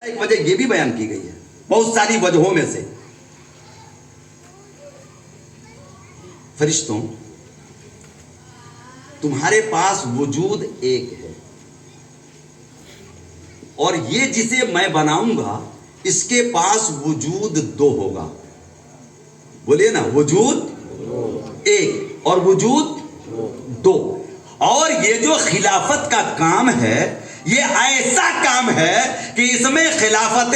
ایک وجہ یہ بھی بیان کی گئی ہے بہت ساری وجہوں میں سے. فرشتوں تمہارے پاس وجود ایک ہے اور یہ جسے میں بناؤں گا اس کے پاس وجود دو ہوگا. بولیے نا, وجود ایک اور وجود دو. اور یہ جو خلافت کا کام ہے یہ ایسا کام ہے کہ اس میں خلافت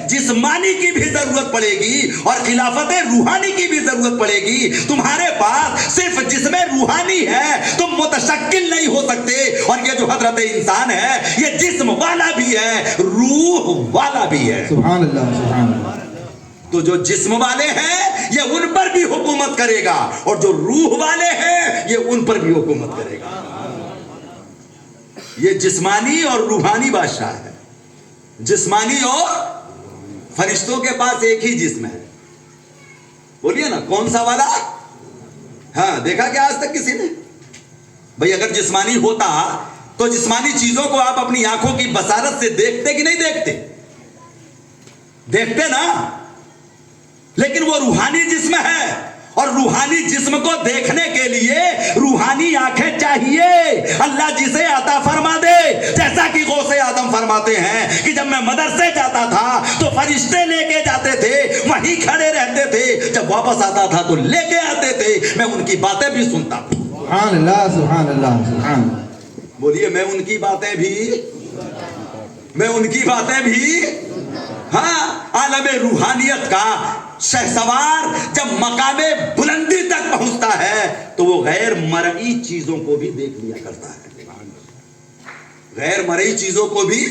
جسمانی کی بھی ضرورت پڑے گی اور خلافت روحانی کی بھی ضرورت پڑے گی. تمہارے پاس صرف جسم روحانی ہے, تم متشکل نہیں ہو سکتے. اور یہ جو حضرت انسان ہے یہ جسم والا بھی ہے, روح والا بھی ہے. سبحان اللہ, سبحان اللہ. تو جو جسم والے ہیں یہ ان پر بھی حکومت کرے گا اور جو روح والے ہیں یہ ان پر بھی حکومت کرے گا. یہ جسمانی اور روحانی بادشاہ ہے. جسمانی اور فرشتوں کے پاس ایک ہی جسم ہے. بولیے نا کون سا والا؟ ہاں دیکھا کیا آج تک کسی نے؟ بھئی اگر جسمانی ہوتا تو جسمانی چیزوں کو آپ اپنی آنکھوں کی بصارت سے دیکھتے کہ نہیں دیکھتے؟ دیکھتے نا. لیکن وہ روحانی جسم ہے اور روحانی جسم کو دیکھنے کے لیے روحانی آنکھیں چاہیے. اللہ جسے عطا فرما دے, جیسا کہ غوث آدم فرماتے ہیں کہ جب میں مدرسے جاتا تھا تو فرشتے لے کے جاتے تھے, وہیں کھڑے رہتے تھے, جب واپس آتا تھا تو لے کے آتے تھے, میں ان کی باتیں بھی سنتا تھا. سبحان اللہ, سبحان اللہ, سبحان اللہ. بولیے میں ان کی باتیں بھی ہاں. عالم روحانیت کا شہسوار جب مقام بلندی تک پہنچتا ہے تو وہ غیر مرئی چیزوں کو بھی دیکھ لیا کرتا ہے. غیر مرئی چیزوں کو بھی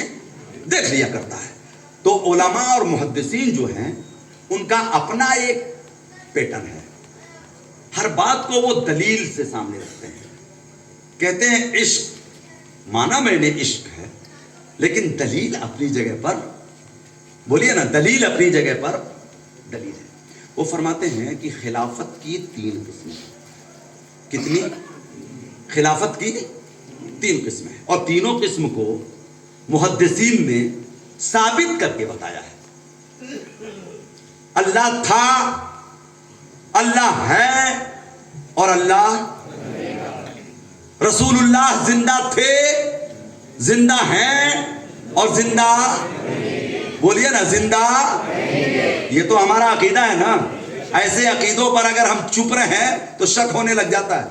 دیکھ لیا کرتا ہے. تو علماء اور محدثین جو ہیں ان کا اپنا ایک پیٹرن ہے. ہر بات کو وہ دلیل سے سامنے رکھتے ہیں. کہتے ہیں عشق مانا میں نے عشق ہے, لیکن دلیل اپنی جگہ پر, بولیے نا دلیل اپنی جگہ پر دلیل ہے. وہ فرماتے ہیں کہ خلافت کی 3 قسمیں. کتنی؟ خلافت کی 3 قسمیں, اور تینوں قسم کو محدثین نے ثابت کر کے بتایا ہے. اللہ تھا, اللہ ہے اور اللہ رسول اللہ زندہ تھے, زندہ ہیں اور زندہ, بولیے نا زندہ. یہ تو ہمارا عقیدہ ہے نا. ایسے عقیدوں پر اگر ہم چپ رہے تو شک ہونے لگ جاتا ہے.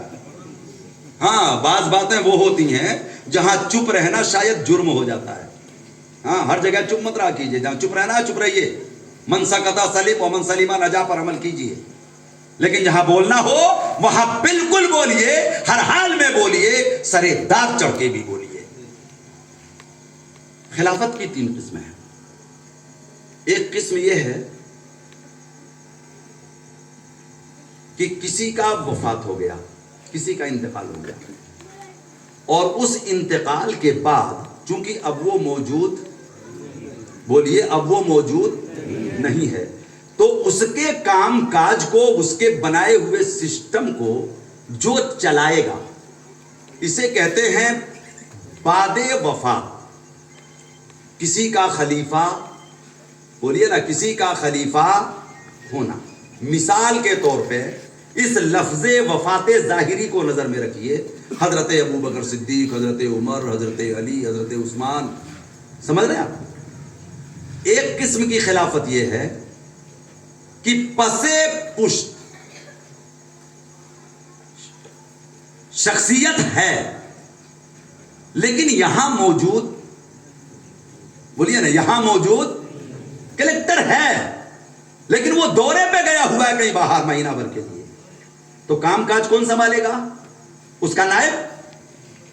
ہاں بعض باتیں وہ ہوتی ہیں جہاں چپ رہنا شاید جرم ہو جاتا ہے. ہاں ہر جگہ چپ مت رہا کیجئے, جہاں چپ رہنا ہے چپ رہیے. من سکتا سلیم ومن سلیمہ نجا پر عمل کیجئے. لیکن جہاں بولنا ہو وہاں بالکل بولیے, ہر حال میں بولیے, سرے دار چڑھ کے بھی بولیے. خلافت کی 3 قسمیں ہیں. ایک قسم یہ ہے کہ کسی کا وفات ہو گیا, کسی کا انتقال ہو گیا, اور اس انتقال کے بعد چونکہ اب وہ موجود, بولیے اب وہ موجود نہیں ہے, تو اس کے کام کاج کو, اس کے بنائے ہوئے سسٹم کو جو چلائے گا اسے کہتے ہیں بعد وفات. کسی کا خلیفہ, بولیے نا کسی کا خلیفہ ہونا. مثال کے طور پہ اس لفظ وفات ظاہری کو نظر میں رکھیے. حضرت ابو بکر صدیق, حضرت عمر, حضرت علی, حضرت عثمان, سمجھ رہے ہیں آپ؟ ایک قسم کی خلافت یہ ہے کہ پسے پشت شخصیت ہے لیکن یہاں موجود, بولیے نا یہاں موجود کلیکٹر ہے لیکن وہ دورے پہ گیا ہوا ہے کہیں باہر مہینہ بھر کے لیے. تو کام کاج کون سنبھالے گا؟ اس کا نائب.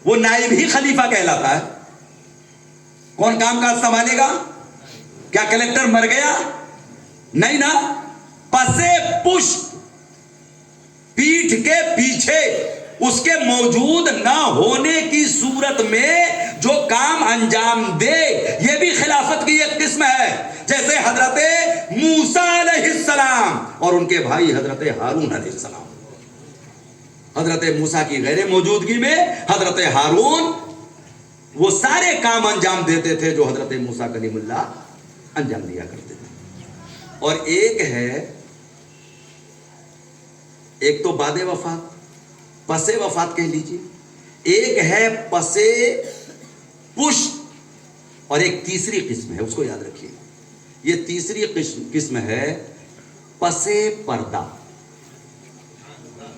وہ نائب ہی خلیفہ کہلاتا ہے. کون کام کاج سنبھالے گا؟ کیا کلیکٹر مر گیا؟ نہیں نا. پسے پشت, پیٹھ کے پیچھے, اس کے موجود نہ ہونے کی صورت میں جو کام انجام دے, یہ بھی خلافت کی ایک قسم ہے. جیسے حضرت موسیٰ علیہ السلام اور ان کے بھائی حضرت ہارون علیہ السلام. حضرت موسیٰ کی غیر موجودگی میں حضرت ہارون وہ سارے کام انجام دیتے تھے جو حضرت موسیٰ کلیم اللہ انجام دیا کرتے تھے. اور ایک ہے، ایک تو بعد وفات، پس وفات کہہ لیجیے، ایک ہے پس پشت، اور ایک تیسری قسم ہے، اس کو یاد رکھیے. یہ تیسری قسم ہے پس پردہ.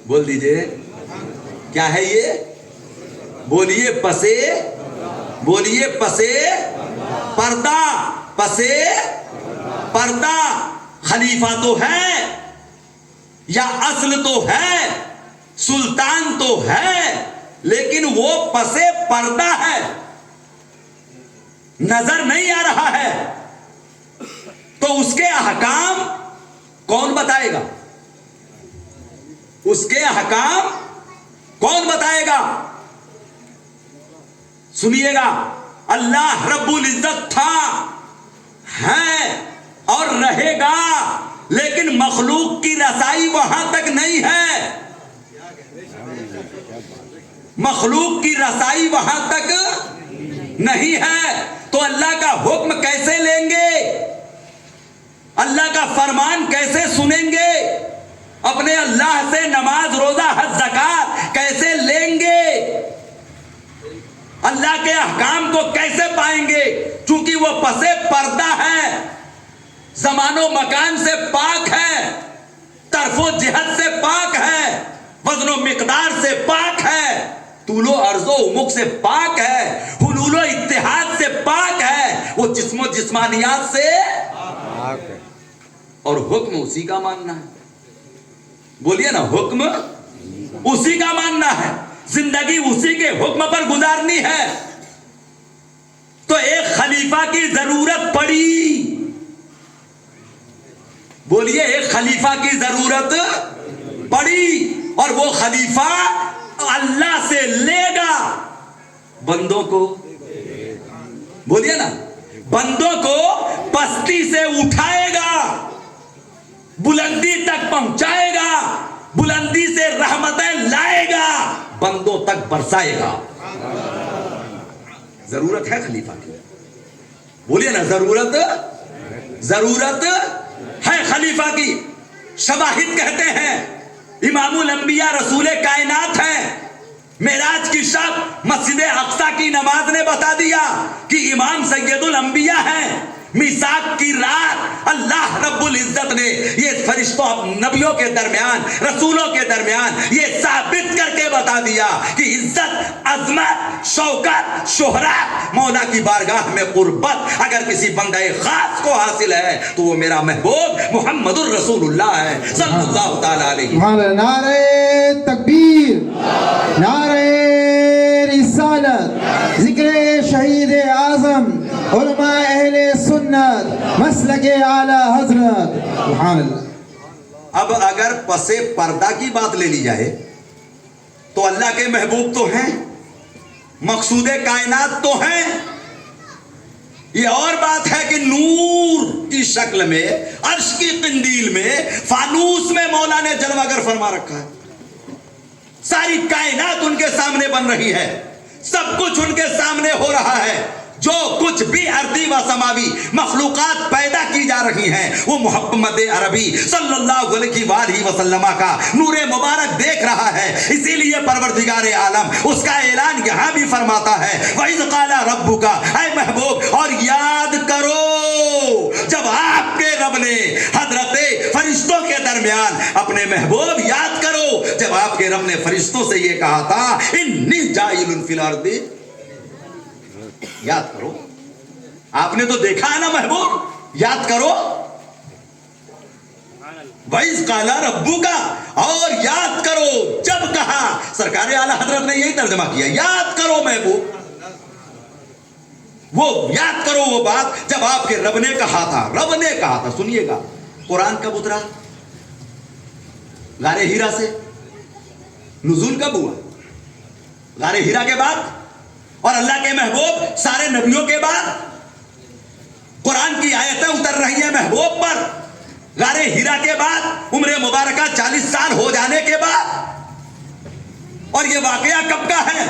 بول دیجئے کیا ہے یہ؟ بولیے پسے، بولیے پسے پردہ. پسے پردہ خلیفہ تو ہے یا اصل تو ہے، سلطان تو ہے، لیکن وہ پسے پردہ ہے، نظر نہیں آ رہا ہے. تو اس کے احکام کون بتائے گا؟ اس کے احکام کون بتائے گا؟ سنیے گا، اللہ رب العزت تھا، ہے اور رہے گا، لیکن مخلوق کی رسائی وہاں تک نہیں ہے. مخلوق کی رسائی وہاں تک نہیں ہے. تو اللہ کا حکم کیسے لیں گے؟ اللہ کا فرمان کیسے سنیں گے؟ اپنے اللہ سے نماز روزہ حج زکات کیسے لیں گے؟ اللہ کے احکام کو کیسے پائیں گے؟ چونکہ وہ پسے پردہ ہے، زمان و مکان سے پاک ہے، طرف و جہت سے پاک ہے، وزن و مقدار سے پاک ہے، طول و عرض و عمق سے پاک ہے، حلول و اتحاد سے پاک ہے، وہ جسم و جسمانیات سے پاک ہے. اور حکم اسی کا ماننا ہے. بولیے نا، حکم اسی کا ماننا ہے، زندگی اسی کے حکم پر گزارنی ہے. تو ایک خلیفہ کی ضرورت پڑی. بولیے، ایک خلیفہ کی ضرورت پڑی، اور وہ خلیفہ اللہ سے لے گا، بندوں کو، بولیے نا، بندوں کو پستی سے اٹھائے گا، بلندی تک پہنچائے گا، بلندی سے رحمتیں لائے گا، بندوں تک برسائے گا. ضرورت ہے خلیفہ کی. بولیے نا، ضرورت ہے خلیفہ کی. شواہد کہتے ہیں امام الانبیاء رسول کائنات ہیں. معراج کی شب مسجد اقصی کی نماز نے بتا دیا کہ امام سید الانبیاء ہیں. میثاق کی رات اللہ رب العزت نے یہ فرشتوں نبیوں کے درمیان، رسولوں کے درمیان یہ ثابت کر کے بتا دیا کہ عزت، عظمت، شوکت، شہرت، مولا کی بارگاہ میں قربت اگر کسی بندے خاص کو حاصل ہے تو وہ میرا محبوب محمد الرسول اللہ ہے صلی اللہ تعالی علیہ. نعرہ تکبیر، نعرہ رسالت، ذکر شہید اعظم، علماء اہل سنت، مسلک اعلی حضرت. سبحان اللہ. اب اگر پس پردہ کی بات لے لی جائے تو اللہ کے محبوب تو ہیں، مقصود کائنات تو ہیں. یہ اور بات ہے کہ نور کی شکل میں، عرش کی قندیل میں، فانوس میں مولا نے جلوہ گر فرما رکھا ہے. ساری کائنات ان کے سامنے بن رہی ہے، سب کچھ ان کے سامنے ہو رہا ہے. جو کچھ بھی ارضی و سماوی مخلوقات پیدا کی جا رہی ہیں وہ محمد عربی صلی اللہ علیہ وآلہ وسلم کا نور مبارک دیکھ رہا ہے. اسی لیے پروردگار عالم اس کا اعلان یہاں بھی فرماتا ہے، وَإِذْ قَالَ رَبُّكَ، اے محبوب، اور یاد کرو جب آپ کے رب نے حضرت فرشتوں کے درمیان، اپنے محبوب یاد کرو جب آپ کے رب نے فرشتوں سے یہ کہا تھا، اِنِّي جَاعِلٌ فِي الْأَرْضِ. یاد کرو. آپ نے تو دیکھا ہے نا محبوب، یاد کرو. وَإِذْ قَالَ رَبُّكَ، اور یاد کرو جب کہا. سرکار اعلیٰ حضرت نے یہی ترجمہ کیا، یاد کرو محبوب، وہ یاد کرو وہ بات جب آپ کے رب نے کہا تھا. رب نے کہا تھا. سنیے گا، قرآن کب اترا؟ غار ہیرا سے. نزول کب ہوا؟ غار ہیرا کے بعد. اور اللہ کے محبوب سارے نبیوں کے بعد قرآن کی آیتیں اتر رہی ہیں محبوب پر. غار ہیرا کے بعد، عمر مبارکہ 40 سال ہو جانے کے بعد. اور یہ واقعہ کب کا ہے؟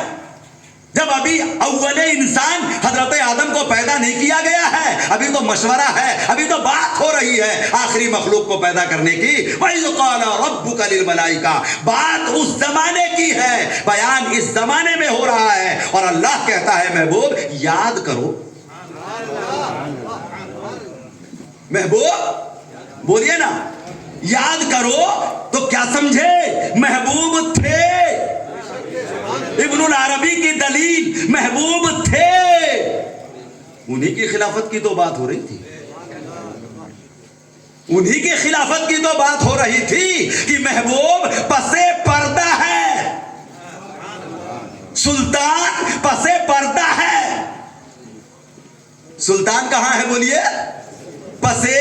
جب ابھی اول انسان حضرت آدم کو پیدا نہیں کیا گیا ہے, ابھی تو مشورہ ہے, ابھی تو بات ہو رہی ہے آخری مخلوق کو پیدا کرنے کی. وَإِذْ قَالَ رَبُّكَ لِلْمَلَائِكَةِ, بات اس زمانے کی ہے, بیان اس زمانے میں ہو رہا ہے, اور اللہ کہتا ہے محبوب یاد کرو. محبوب بولیے نا, یاد کرو. تو کیا سمجھے, محبوب تھے, ابن العربی کی دلیل محبوب تھے, انہی کی خلافت کی تو بات ہو رہی تھی, انہی کی خلافت کی تو بات ہو رہی تھی کہ محبوب پسے پردہ ہے, سلطان پسے پردہ ہے. سلطان کہاں ہے بولیے, پسے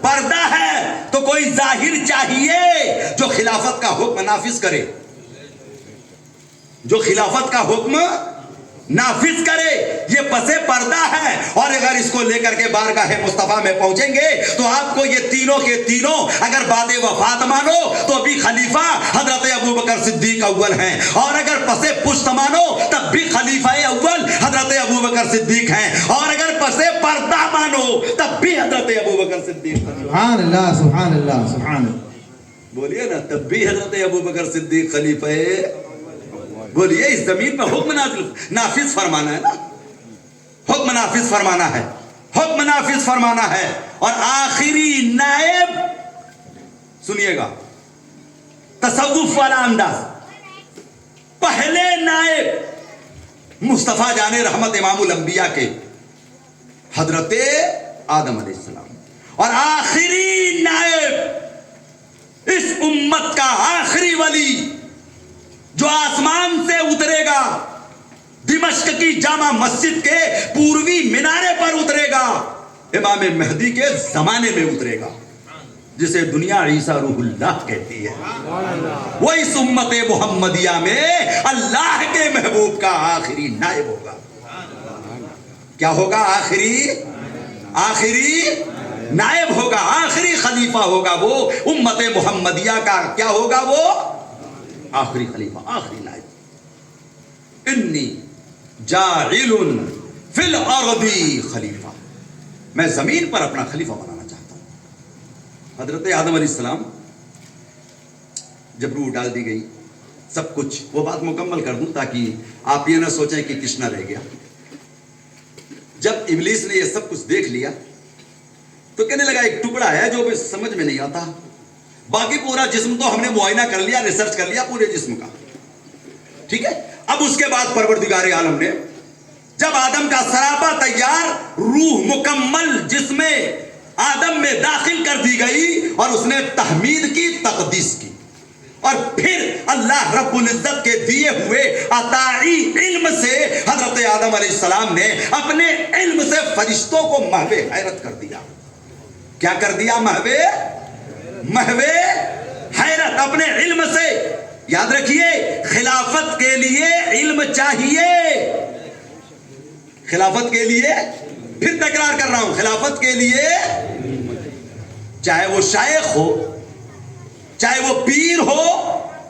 پردہ ہے. تو کوئی ظاہر چاہیے جو خلافت کا حکم نافذ کرے, جو خلافت کا حکم نافذ کرے. یہ پسے پردہ ہے, اور اگر اس کو لے کر کے بارگاہ مصطفیٰ میں پہنچیں گے تو آپ کو یہ تینوں کے تینوں اگر بعد وفات مانو تو بھی خلیفہ حضرت ابوبکر صدیق اول ہیں, اور اگر پسے پشت مانو تب بھی خلیفہ اول حضرت ابوبکر صدیق ہیں, اور اگر پسے پردہ مانو تب بھی حضرت ابوبکر صدیق. سبحان اللہ سبحان اللہ سبحان اللہ. بولیے نا, تب بھی حضرت ابوبکر صدیق خلیفہ. بولیے, اس زمین پہ حکم نافذ فرمانا ہے نا, حکم نافذ فرمانا ہے, حکم نافذ فرمانا ہے. اور آخری نائب سنیے گا, تصوف والا انداز, پہلے نائب مصطفیٰ جان رحمت امام الانبیاء کے حضرت آدم علیہ السلام, اور آخری نائب اس امت کا آخری ولی جو آسمان سے اترے گا, دمشق کی جامع مسجد کے پوروی مینارے پر اترے گا, امام مہدی کے زمانے میں اترے گا, جسے دنیا عیسیٰ روح اللہ کہتی ہے. وہ اس امت محمدیہ میں اللہ کے محبوب کا آخری نائب ہوگا. کیا ہوگا, آخری نائب ہوگا, آخری خلیفہ ہوگا. وہ امت محمدیہ کا کیا ہوگا, وہ آخری خلیفہ, آخری نائب. انی جاعل فی الارض خلیفہ, میں زمین پر اپنا خلیفہ بنانا چاہتا ہوں. حضرت آدم علیہ السلام جب روح ڈال دی گئی, سب کچھ, وہ بات مکمل کر دوں تاکہ آپ یہ نہ سوچیں کہ کچھ نہ رہ گیا. جب ابلیس نے یہ سب کچھ دیکھ لیا تو کہنے لگا ایک ٹکڑا ہے جو سمجھ میں نہیں آتا, باقی پورا جسم تو ہم نے معائنہ کر لیا, ریسرچ کر لیا پورے جسم کا, ٹھیک ہے. اب اس کے بعد پروردگار عالم نے جب آدم کا سراپا تیار, روح مکمل جسم آدم میں داخل کر دی گئی, اور اس نے تحمید کی, تقدیس کی, اور پھر اللہ رب العزت کے دیے ہوئے عطائی علم سے حضرت آدم علیہ السلام نے اپنے علم سے فرشتوں کو محو حیرت کر دیا. کیا کر دیا, محو حیرت اپنے علم سے. یاد رکھیے, خلافت کے لیے علم چاہیے, خلافت کے لیے, پھر تکرار کر رہا ہوں, خلافت کے لیے چاہے وہ شیخ ہو, چاہے وہ پیر ہو,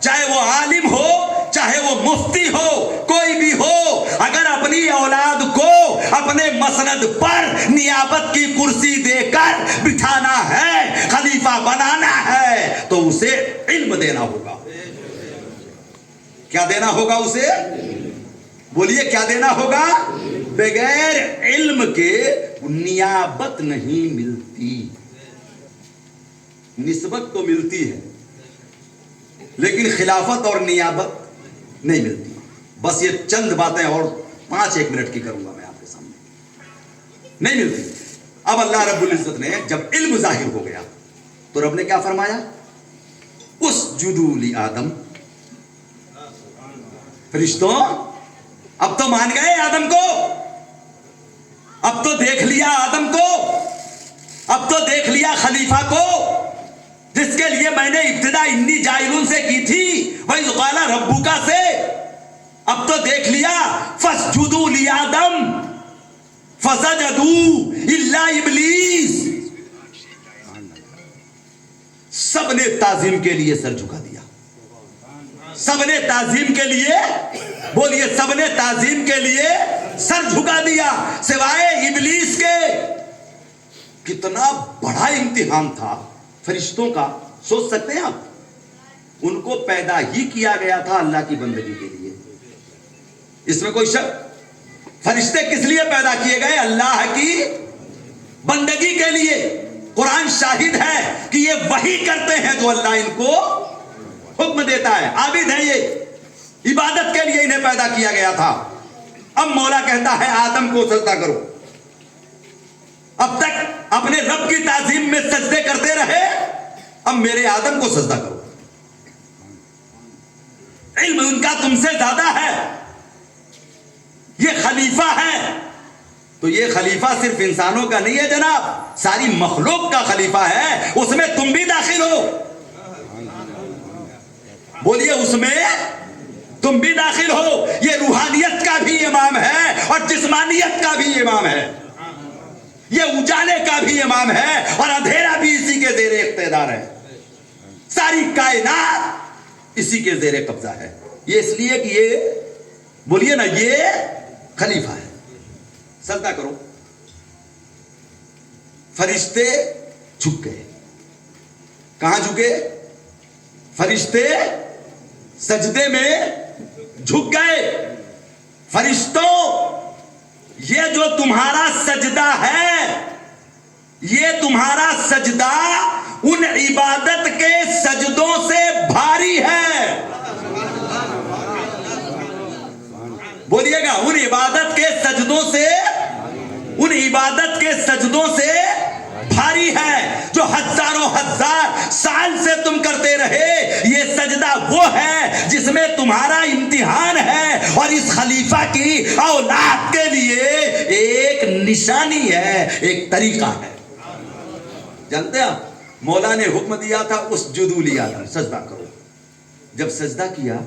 چاہے وہ عالم ہو, چاہے وہ مفتی ہو, کوئی بھی ہو, اگر اپنی اولاد کو اپنے مسند پر نیابت کی کرسی دے کر بٹھانا ہے, خلیفہ بنانا ہے, تو اسے علم دینا ہوگا. کیا دینا ہوگا اسے, بولیے کیا دینا ہوگا. بغیر علم کے نیابت نہیں ملتی, نسبت تو ملتی ہے لیکن خلافت اور نیابت نہیں ملتی. بس یہ چند باتیں اور 5-1 منٹ کی کروں گا میں آپ کے سامنے, نہیں ملتی. اب اللہ رب العزت نے جب علم ظاہر ہو گیا تو رب نے کیا فرمایا, اسجدوا لآدم. فرشتوں اب تو مان گئے آدم کو, اب تو دیکھ لیا آدم کو, اب تو دیکھ لیا خلیفہ کو, جس کے لیے میں نے ابتدا انی جائلون سے کی تھی, وَإِذْ قَالَ رَبُّكَ سے. اب تو دیکھ لیا, فَاسْجُدُوا لِآدَمَ فَسَجَدُوا إِلَّا إِبْلِيسَ. سب نے تعظیم کے لیے سر جھکا دیا, سب نے تعظیم کے لیے بولیے سب نے تعظیم کے لیے سر جھکا دیا سوائے ابلیس کے. کتنا بڑا امتحان تھا فرشتوں کا, سوچ سکتے ہیں آپ؟ ان کو پیدا ہی کیا گیا تھا اللہ کی بندگی کے لیے, اس میں کوئی شک؟ فرشتے کس لیے پیدا کیے گئے؟ اللہ کی بندگی کے لیے. قرآن شاہد ہے کہ یہ وہی کرتے ہیں جو اللہ ان کو حکم دیتا ہے, عابد ہیں یہ, عبادت کے لیے انہیں پیدا کیا گیا تھا. اب مولا کہتا ہے آدم کو سجدہ کرو. اب تک اپنے رب کی تعظیم میں سجدے کرتے رہے, اب میرے آدم کو سجدہ کرو. علم ان کا تم سے زیادہ ہے, یہ خلیفہ ہے. تو یہ خلیفہ صرف انسانوں کا نہیں ہے جناب, ساری مخلوق کا خلیفہ ہے, اس میں تم بھی داخل ہو. بولیے اس میں تم بھی داخل ہو. یہ روحانیت کا بھی امام ہے اور جسمانیت کا بھی امام ہے, یہ اجالے کا بھی امام ہے اور اندھیرا بھی اسی کے زیر اقتدار ہے. ساری کائنات اسی کے زیر قبضہ ہے. یہ اس لیے کہ یہ بولیے نا یہ خلیفہ ہے. سجدہ کرو. فرشتے جھک گئے. کہاں جھکے؟ فرشتے سجدے میں جھک گئے. فرشتوں یہ جو تمہارا سجدہ ہے, یہ تمہارا سجدہ ان عبادت کے سجدوں سے بھاری ہے. بولیے گا ان عبادت کے سجدوں سے, ان عبادت کے سجدوں سے بھاری ہے جو ہزاروں ہزار سال سے تم کرتے رہے. یہ سجدہ وہ ہے جس میں تمہارا امتحان ہے اور اس خلیفہ کی اولاد کے لیے ایک نشانی ہے, ایک طریقہ ہے. جانتے ہیں مولا نے حکم دیا تھا اس جدولی آدم سجدہ کرو. جب سجدہ کیا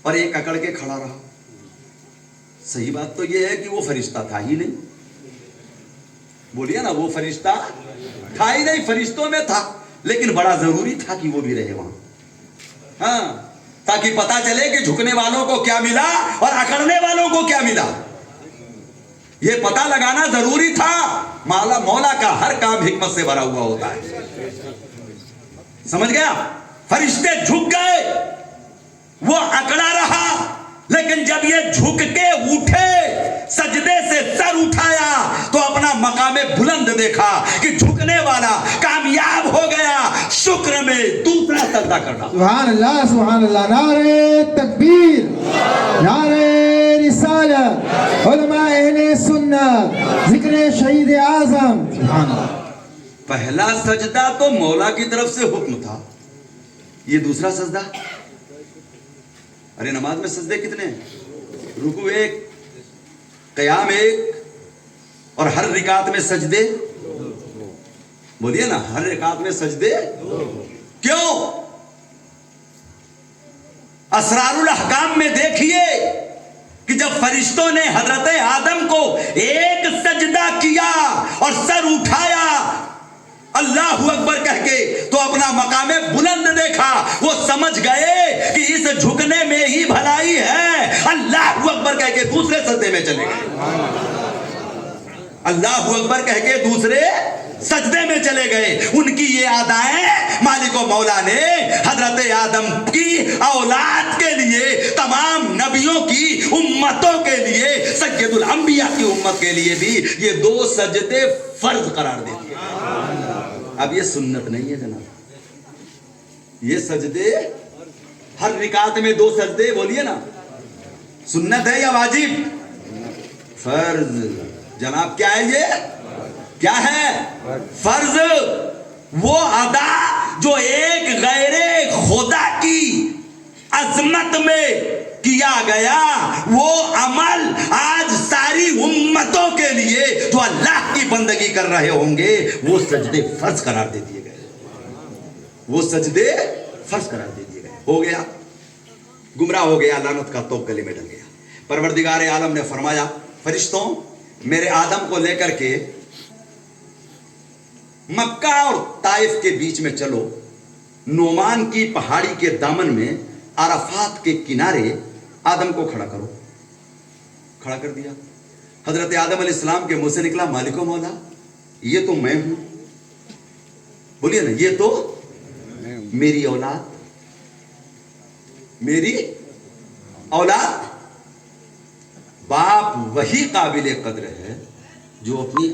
اور ایک اکڑ کے کھڑا رہا. صحیح بات تو یہ ہے کہ وہ فرشتہ تھا ہی نہیں. بولیے نا وہ فرشتہ تھا ہی نہیں, فرشتوں میں تھا, لیکن بڑا ضروری تھا کہ وہ بھی رہے وہاں, ہاں, تاکہ پتا چلے کہ جھکنے والوں کو کیا ملا اور اکڑنے والوں کو کیا ملا. یہ پتا لگانا ضروری تھا. مولا کا ہر کام حکمت سے بھرا ہوا ہوتا ہے. سمجھ گیا؟ فرشتے جھک گئے, وہ اکڑا رہا, لیکن جب یہ جھک کے اٹھے, سجدے سے سر اٹھایا تو اپنا مقام بلند دیکھا کہ جھکنے والا کامیاب ہو گیا. شکر میں دوسرا سجدہ کرنا. سبحان اللہ سبحان اللہ. نعرہ تکبیر, نعرہ رسالت, علماء اہل سنت, ذکر شہید اعظم. سبحان اللہ. پہلا سجدہ تو مولا کی طرف سے حکم تھا, یہ دوسرا سجدہ. ارے نماز میں سجدے کتنے ہیں؟ رکوع ایک, قیام ایک, اور ہر رکعت میں سجدے. بولیے نا ہر رکعت میں سجدے. کیوں؟ اسرار الاحکام میں دیکھیے کہ جب فرشتوں نے حضرت آدم کو ایک سجدہ کیا اور سر اٹھایا اللہ اکبر کہہ کے, تو اپنا مقام بلند دیکھا. وہ سمجھ گئے کہ اس جھکنے میں ہی بھلائی ہے. اللہ اکبر کہہ کے دوسرے سجدے میں چلے گئے. اللہ اکبر کہہ کے دوسرے سجدے میں چلے گئے. ان کی یہ ادائیں مالک و مولا نے حضرت آدم کی اولاد کے لیے, تمام نبیوں کی امتوں کے لیے, سید الانبیاء کی امت کے لیے بھی یہ دو سجدے فرض قرار دے دیے. اب یہ سنت نہیں ہے جناب, یہ سجدے ہر رکعت میں دو سجدے. بولیے نا سنت ہے یا واجب؟ فرض. جناب کیا ہے یہ؟ کیا ہے؟ فرض. وہ ادا جو ایک غیر خدا کی عظمت میں کیا گیا, وہ عمل آج ساری امتوں کے لیے جو اللہ کی بندگی کر رہے ہوں گے وہ سجدے فرض قرار دے دیے گئے. وہ سجدے فرض قرار دے دیے گئے. ہو گیا, گمراہ ہو گیا, لعنت کا توپ گلے میں ڈل گیا. پروردگار عالم نے فرمایا فرشتوں میرے آدم کو لے کر کے مکہ اور طائف کے بیچ میں چلو, نعمان کی پہاڑی کے دامن میں عرفات کے کنارے آدم کو کھڑا کرو. کھڑا کر دیا. حضرت آدم علیہ السلام کے منہ سے نکلا مالک و مولا یہ تو میں ہوں. بولیے نا یہ تو میری اولاد, میری اولاد. باپ وہی قابل قدر ہے جو اپنی